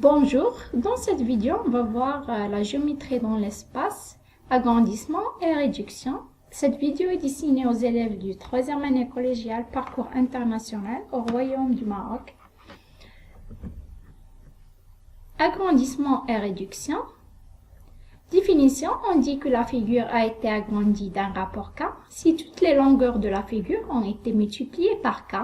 Bonjour, dans cette vidéo, on va voir la géométrie dans l'espace, agrandissement et réduction. Cette vidéo est destinée aux élèves du 3e année collégiale Parcours international au Royaume du Maroc. Agrandissement et réduction. Définition, on dit que la figure a été agrandie d'un rapport K si toutes les longueurs de la figure ont été multipliées par K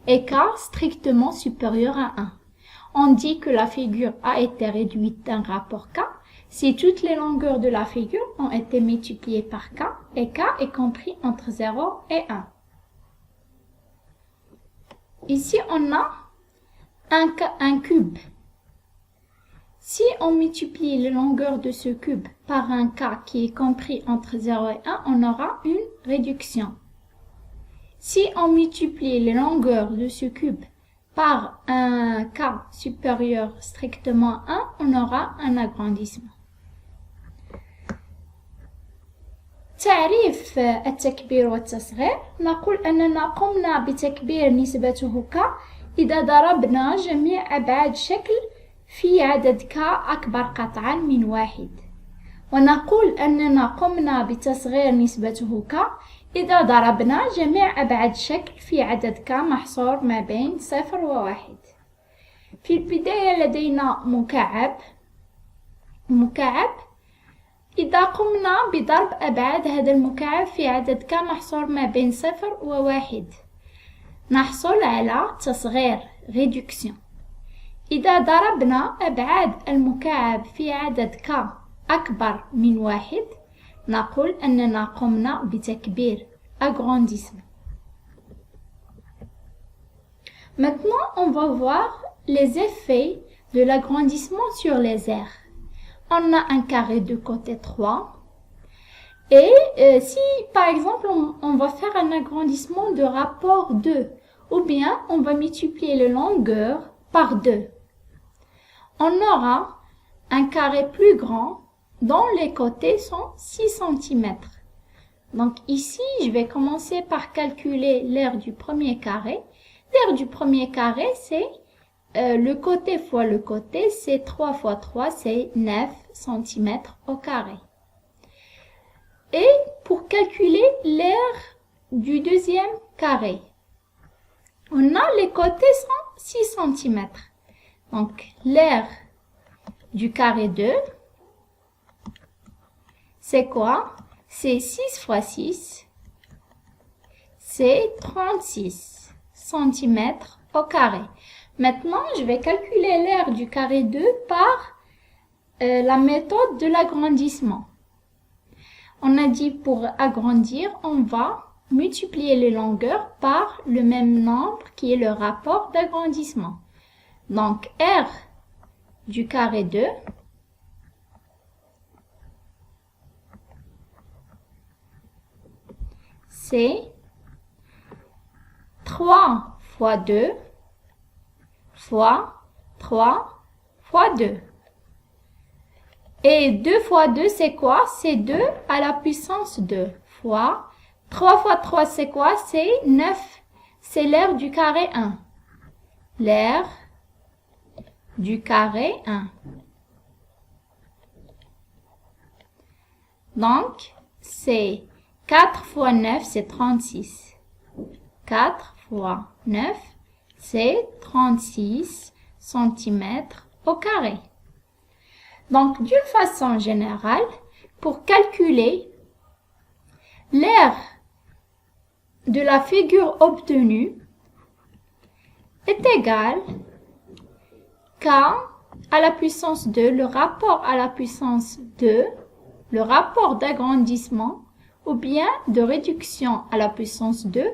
et K strictement supérieur à 1. On dit que la figure a été réduite d'un rapport K si toutes les longueurs de la figure ont été multipliées par K et K est compris entre 0 et 1. Ici, on a un cube. Si on multiplie les longueurs de ce cube par un K qui est compris entre 0 et 1, on aura une réduction. Si on multiplie les longueurs de ce cube par un K supérieur strictement à 1, on aura un agrandissement. تعريف التكبير والتصغير، نقول أننا قمنا بتكبير نسبته K إذا ضربنا جميع أبعاد شكل في عدد K أكبر قطعا من 1. ونقول أننا قمنا بتصغير نسبته K إذا ضربنا جميع أبعاد شكل في عدد K محصور ما بين 0 و 1. في البداية لدينا مكعب. إذا قمنا بضرب أبعاد هذا المكعب في عدد K محصور ما بين 0 و 1 نحصل على تصغير réduction. إذا ضربنا أبعاد المكعب في عدد K أكبر من 1 نقول أننا قمنا بتكبير agrandissement. Maintenant, on va voir les effets de l'agrandissement sur les aires. On a un carré de côté 3. Et si, par exemple, on va faire un agrandissement de rapport 2, ou bien on va multiplier les longueurs par 2, on aura un carré plus grand dont les côtés sont 6 cm. Donc ici, je vais commencer par calculer l'aire du premier carré. L'aire du premier carré, c'est le côté fois le côté, c'est 3 fois 3, c'est 9 cm au carré. Et pour calculer l'aire du deuxième carré, on a les côtés sont 6 cm. Donc l'aire du carré 2, c'est quoi? C'est 6 fois 6, c'est 36 cm au carré. Maintenant, je vais calculer l'aire du carré 2 par la méthode de l'agrandissement. On a dit pour agrandir, on va multiplier les longueurs par le même nombre qui est le rapport d'agrandissement. Donc, R du carré 2, c'est 3 fois 2 fois 3 fois 2. Et 2 fois 2, c'est quoi? C'est 2 à la puissance 2 fois 3 fois 3, c'est quoi? C'est 9. C'est l'aire du carré 1. L'aire du carré 1. Donc, c'est 4 fois 9, c'est 36. 4 fois 9, c'est 36 cm au carré. Donc, d'une façon générale, pour calculer l'aire de la figure obtenue est égal K à la puissance 2, le rapport à la puissance 2, le rapport d'agrandissement ou bien de réduction à la puissance 2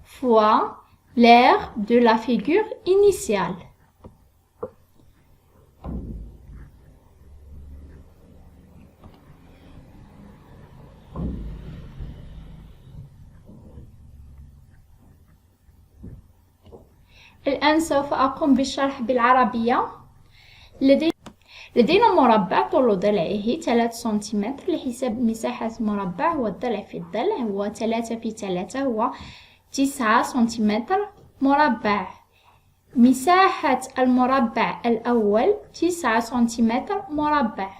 fois l'aire de la figure initiale. الآن سوف أقوم بالشرح بالعربية. لدينا مربع طول ضلعه 3 سنتيمتر. لحساب مساحة مربع والضلع في الضلع هو 3 في 3 هو 9 سنتيمتر مربع. مساحة المربع الأول 9 سنتيمتر مربع.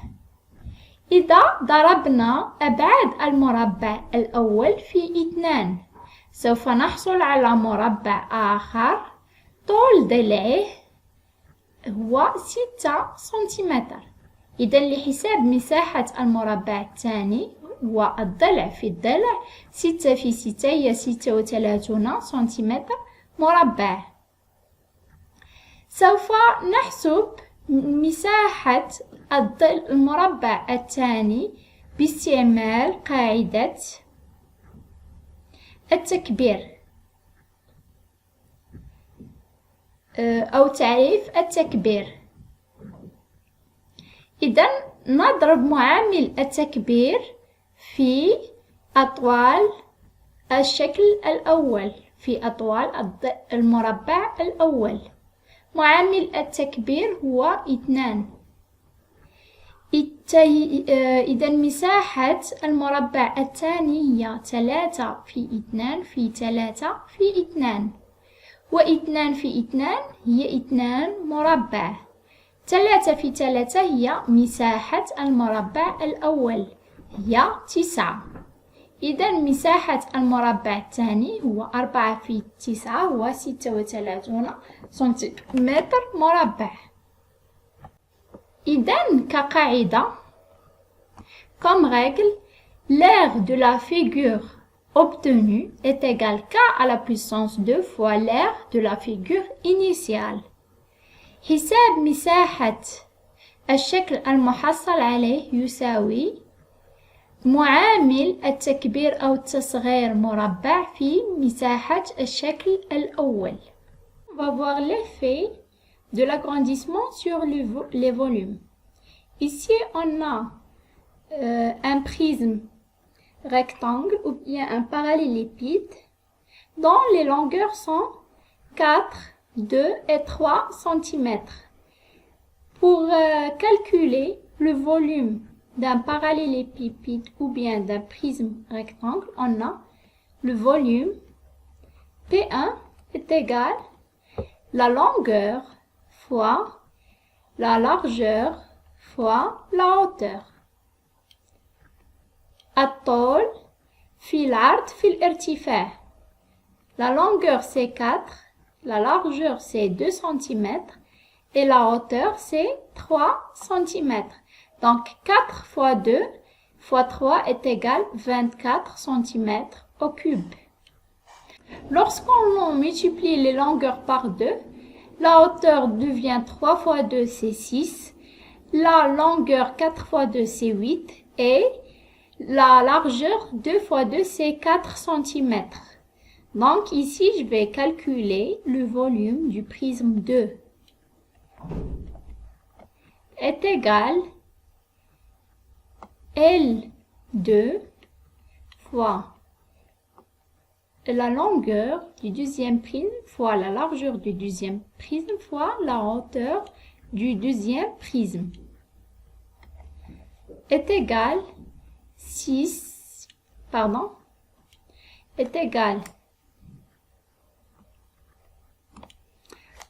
إذا ضربنا أبعاد المربع الأول في 2 سوف نحصل على مربع آخر طول ضلعه هو 6 سنتيمتر. إذا لحساب مساحة المربع الثاني هو الضلع في الضلع 6 في 6 هي 36 سنتيمتر مربع. سوف نحسب مساحة المربع الثاني باستعمال قاعدة التكبير أو تعريف التكبير. إذن نضرب معامل التكبير في أطوال الشكل الأول في أطوال المربع الأول. معامل التكبير هو 2. إذا مساحة المربع الثاني هي 3 في 2 في 3 في 2 و2 في 2 هي 2 مربع. 3 في 3 هي مساحة المربع الأول هي 9. إذا مساحة المربع الثاني هو 4 في 9 هو 36 سنتيمتر مربع. إذن كقاعدة comme règle, l'aire de la figure obtenue est égale k à la puissance 2 fois l'aire de la figure initiale. حساب مساحة الشكل المحصل عليه يساوي معامل التكبير أو التصغير مربع في مساحة الشكل الأول. On va voir l'effet de l'agrandissement sur les volumes. Ici, on a un prisme rectangle ou bien un parallélépipède dont les longueurs sont 4, 2 et 3 cm. Pour calculer le volume d'un parallélépipède ou bien d'un prisme rectangle, on a le volume P1 est égal la longueur fois la largeur fois la hauteur. الطول في العرض في الارتفاع. La longueur c'est 4, la largeur c'est 2 cm et la hauteur c'est 3 cm. Donc 4 fois 2 fois 3 est égal 24 cm au cube. Lorsqu'on multiplie les longueurs par 2, la hauteur devient 3 fois 2 c'est 6, la longueur 4 fois 2 c'est 8 et la largeur 2 fois 2 c'est 4 cm. Donc ici je vais calculer le volume du prisme 2 est égal L2 fois la longueur du deuxième prisme fois la largeur du deuxième prisme fois la hauteur du deuxième prisme est égal est égal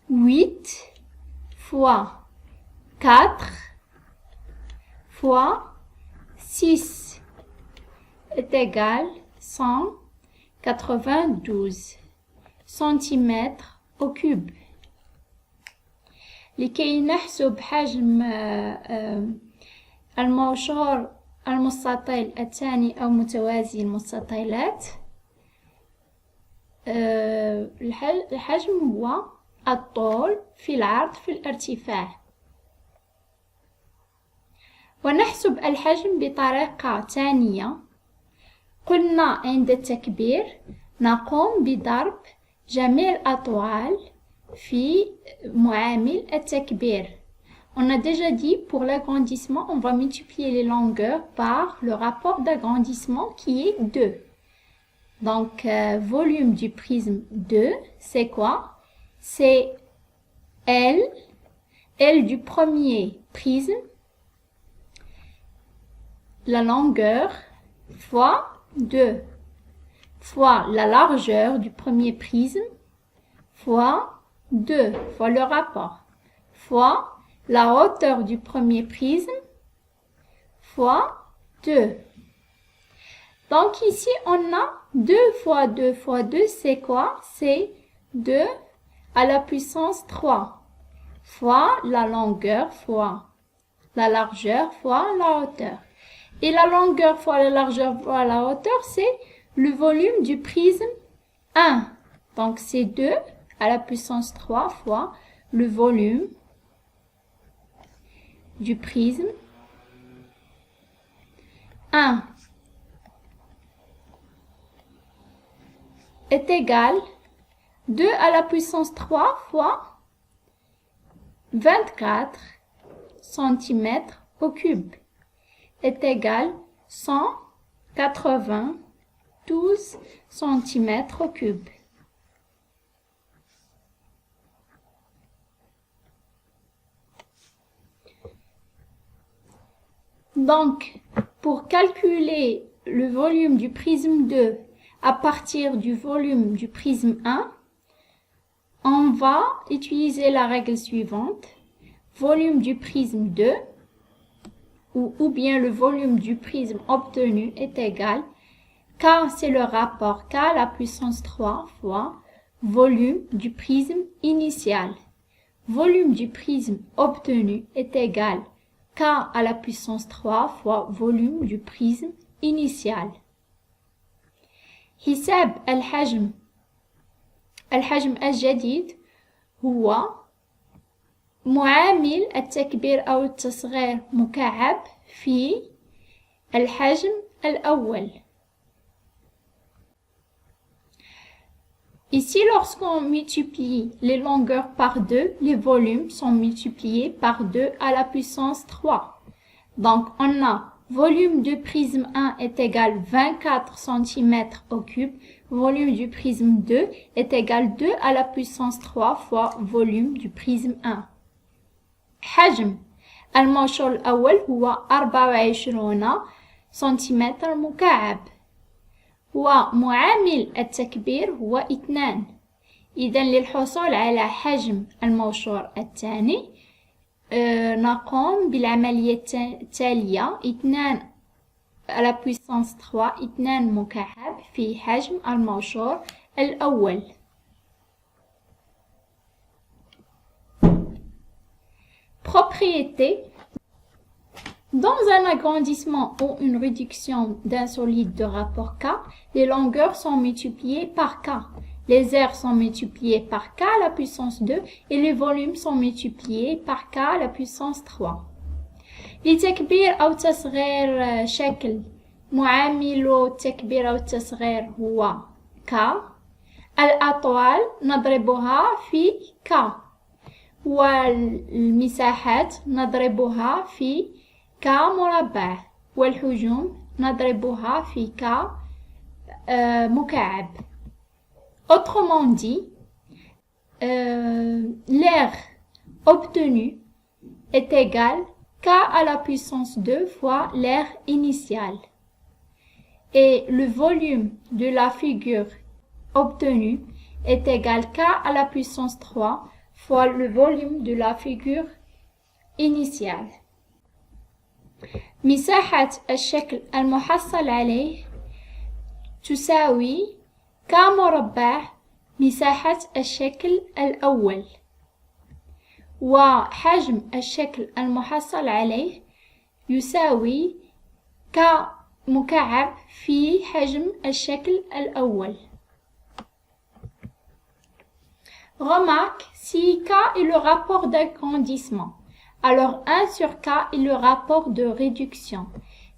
8 fois 4 fois 6 est égal 192 cm au cube. لكي نحسب حجم الموشور المستطيل الثاني أو متوازي المستطيلات، الحجم هو الطول في العرض في الارتفاع. ونحسب الحجم بطريقة ثانية. قلنا عند التكبير نقوم بضرب جميع الأطوال في معامل التكبير. On a déjà dit pour l'agrandissement, on va multiplier les longueurs par le rapport d'agrandissement qui est 2. Donc, volume du prisme 2, c'est quoi? C'est L du premier prisme, la longueur fois 2, fois la largeur du premier prisme, fois 2 fois le rapport, fois la hauteur du premier prisme, fois 2. Donc ici, on a 2 fois 2 fois 2, c'est quoi? C'est 2 à la puissance 3, fois la longueur, fois la largeur, fois la hauteur. Et la longueur fois la largeur fois la hauteur, c'est le volume du prisme 1. Donc c'est 2 à la puissance 3 fois le volume du prisme 1 est égal 2 à la puissance 3 fois 24 cm au cube est égal 192 cm au cube. Donc, pour calculer le volume du prisme 2 à partir du volume du prisme 1, on va utiliser la règle suivante. Volume du prisme 2 ou bien le volume du prisme obtenu est égal, K c'est le rapport K à la puissance 3 fois volume du prisme initial. Volume du prisme obtenu est égal K à la puissance 3 fois volume du prisme initial. حساب الحجم الجديد هو معامل التكبير أو التصغير مكعب في الحجم الأول. Ici, lorsqu'on multiplie les longueurs par 2, les volumes sont multipliés par 2 à la puissance 3. Donc, on a volume du prisme 1 est égal 24 cm au cube. Volume du prisme 2 est égal 2 à la puissance 3 fois volume du prisme 1. حجم الموصول الأول هو 24 سنتيمتر مكعب ومعامل التكبير هو 2. إذا للحصول على حجم الموصول الثاني نقوم بالعملية التالية 2 على puissance 3 2 مكعب في حجم الموصول الأول. Propriété. Dans un agrandissement ou une réduction d'un solide de rapport K, les longueurs sont multipliées par K, les aires sont multipliées par K à la puissance 2 et les volumes sont multipliés par K à la puissance 3. لتكبير أو تصغير شكل معامل التكبير أو التصغير هو K. الأطوال نضربها في K والمساحات نضربها في K مربع والحجوم نضربها في K مكعب. Autrement dit, l'air obtenu est égal K à la puissance 2 fois l'air initial. Et le volume de la figure obtenue est égal K à la puissance 3 fois le volume de la figure initiale. مساحة الشكل المحصل عليه تساوي K مربع مساحة الشكل الأول وحجم الشكل المحصل عليه يساوي K مكعب في حجم الشكل الأول. Remarque, si K est le rapport d'agrandissement, alors 1 sur K est le rapport de réduction.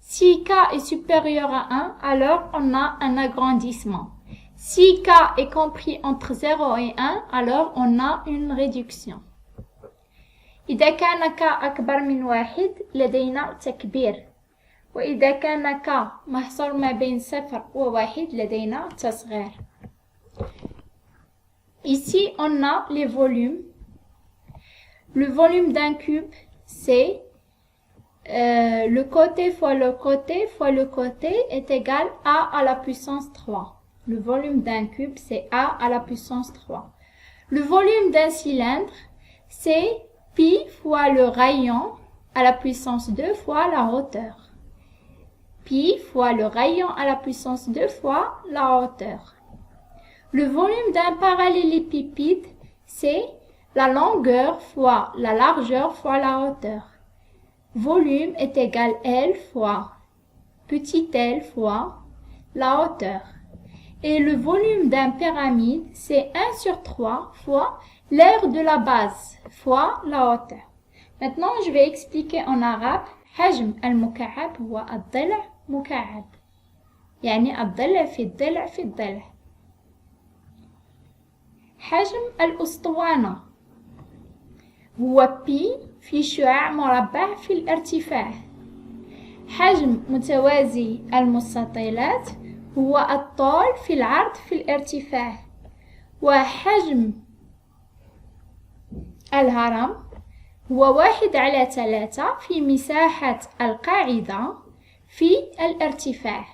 Si K est supérieur à 1, alors on a un agrandissement. Si K est compris entre 0 et 1, alors on a une réduction. إذا كان K أكبر من 1 لدينا تكبير. وإذا كان K محصور ما بين 0 و1 لدينا تصغير. Ici, on a les volumes. Le volume d'un cube, c'est le côté fois le côté fois le côté est égal à la puissance 3. Le volume d'un cube, c'est A à la puissance 3. Le volume d'un cylindre, c'est pi fois le rayon à la puissance 2 fois la hauteur. Pi fois le rayon à la puissance 2 fois la hauteur. Le volume d'un parallélépipède, c'est la longueur fois la largeur fois la hauteur. Volume est égal L fois petit l fois la hauteur. Et le volume d'un pyramide, c'est 1 sur 3 fois l'aire de la base fois la hauteur. Maintenant, je vais expliquer en arabe. حجم المكعب هو الضلع مكعب. يعني الضلع في الضلع في الضلع. حجم الأسطوانة هو بي في شعاع مربع في الارتفاع. حجم متوازي المستطيلات هو الطول في العرض في الارتفاع. وحجم الهرم هو 1/3 في مساحة القاعدة في الارتفاع.